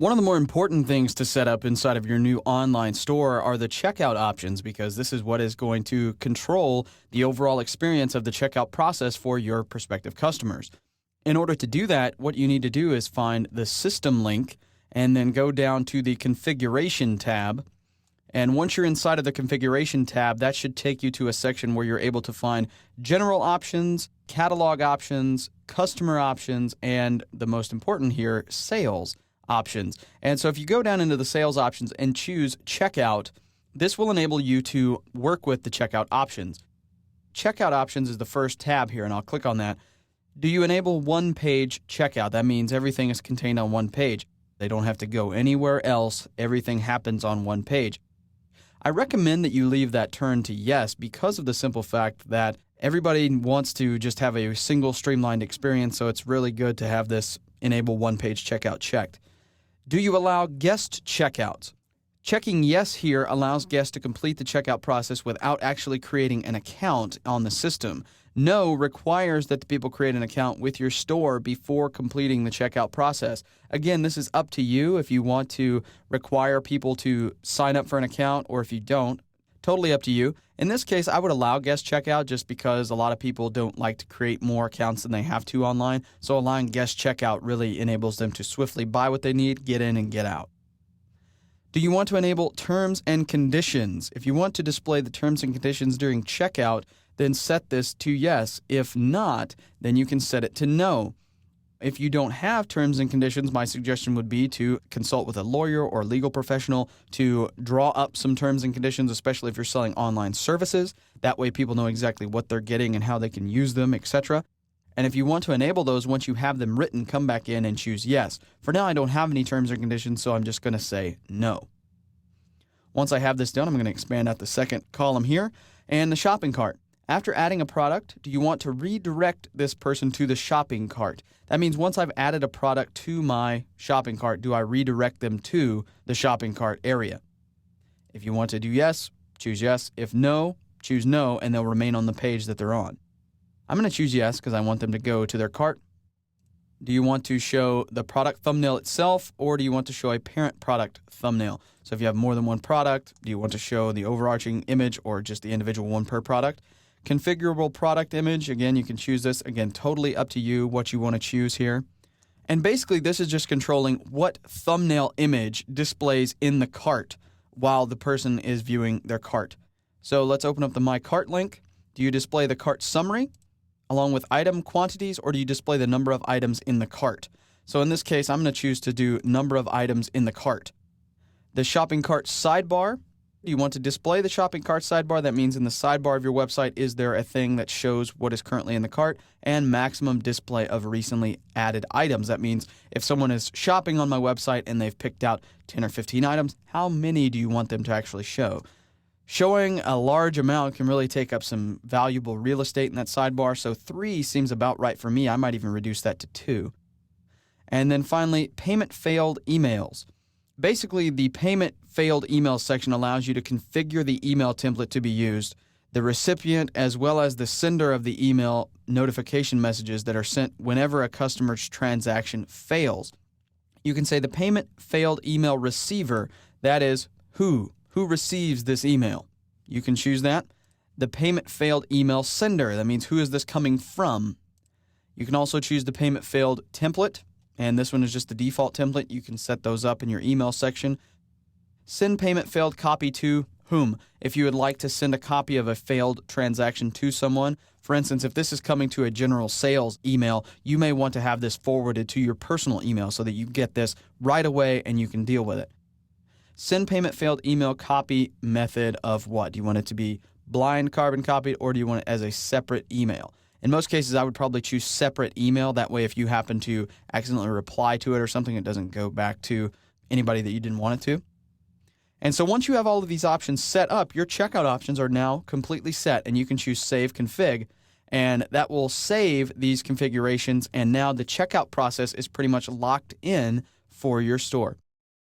One of the more important things to set up inside of your new online store are the checkout options, because this is what is going to control the overall experience of the checkout process for your prospective customers. In order to do that, what you need to do is find the system link and then go down to the configuration tab. And once you're inside of the configuration tab, that should take you to a section where you're able to find general options, catalog options, customer options, and the most important here, sales options. And so if you go down into the sales options and choose checkout, this will enable you to work with the checkout options. Checkout options is the first tab here, and I'll click on that. Do you enable one-page checkout? That means everything is contained on one page. They don't have to go anywhere else. Everything happens on one page. I recommend that you leave that turned to yes, because of the simple fact that everybody wants to just have a single streamlined experience, so it's really good to have this enable one-page checkout checked. Do you allow guest checkouts? Checking yes here allows guests to complete the checkout process without actually creating an account on the system. No requires that the people create an account with your store before completing the checkout process. Again, this is up to you if you want to require people to sign up for an account or if you don't. Totally up to you. In this case, I would allow guest checkout just because a lot of people don't like to create more accounts than they have to online. So allowing guest checkout really enables them to swiftly buy what they need, get in, and get out. Do you want to enable terms and conditions? If you want to display the terms and conditions during checkout, then set this to yes. If not, then you can set it to no. If you don't have terms and conditions, my suggestion would be to consult with a lawyer or legal professional to draw up some terms and conditions, especially if you're selling online services. That way people know exactly what they're getting and how they can use them, etc. And if you want to enable those, once you have them written, come back in and choose yes. For now, I don't have any terms or conditions, so I'm just going to say no. Once I have this done, I'm going to expand out the second column here and the shopping cart. After adding a product, do you want to redirect this person to the shopping cart? That means once I've added a product to my shopping cart, do I redirect them to the shopping cart area? If you want to do yes, choose yes. If no, choose no, and they'll remain on the page that they're on. I'm going to choose yes because I want them to go to their cart. Do you want to show the product thumbnail itself, or do you want to show a parent product thumbnail? So if you have more than one product, do you want to show the overarching image or just the individual one per product? Configurable product image, again, you can choose this. Again, totally up to you what you want to choose here. And basically, this is just controlling what thumbnail image displays in the cart while the person is viewing their cart. So let's open up the My Cart link. Do you display the cart summary along with item quantities, or do you display the number of items in the cart? So in this case, I'm going to choose to do number of items in the cart. The shopping cart sidebar. You want to display the shopping cart sidebar. That means in the sidebar of your website, is there a thing that shows what is currently in the cart, and maximum display of recently added items. That means if someone is shopping on my website and they've picked out 10 or 15 items, how many do you want them to actually show? Showing a large amount can really take up some valuable real estate in that sidebar, so 3 seems about right for me. I might even reduce that to 2. And then finally, payment failed emails. Basically, the payment failed email section allows you to configure the email template to be used, the recipient as well as the sender of the email notification messages that are sent whenever a customer's transaction fails. You can say the payment failed email receiver, that is who receives this email. You can choose that. The payment failed email sender, that means who is this coming from. You can also choose the payment failed template. And this one is just the default template. You can set those up in your email section. Send payment failed copy to whom? If you would like to send a copy of a failed transaction to someone, for instance, if this is coming to a general sales email, you may want to have this forwarded to your personal email so that you get this right away and you can deal with it. Send payment failed email copy method of what? Do you want it to be blind carbon copied, or do you want it as a separate email? In most cases, I would probably choose separate email. That way, if you happen to accidentally reply to it or something, it doesn't go back to anybody that you didn't want it to. And so once you have all of these options set up, your checkout options are now completely set, and you can choose Save Config, and that will save these configurations, and now the checkout process is pretty much locked in for your store.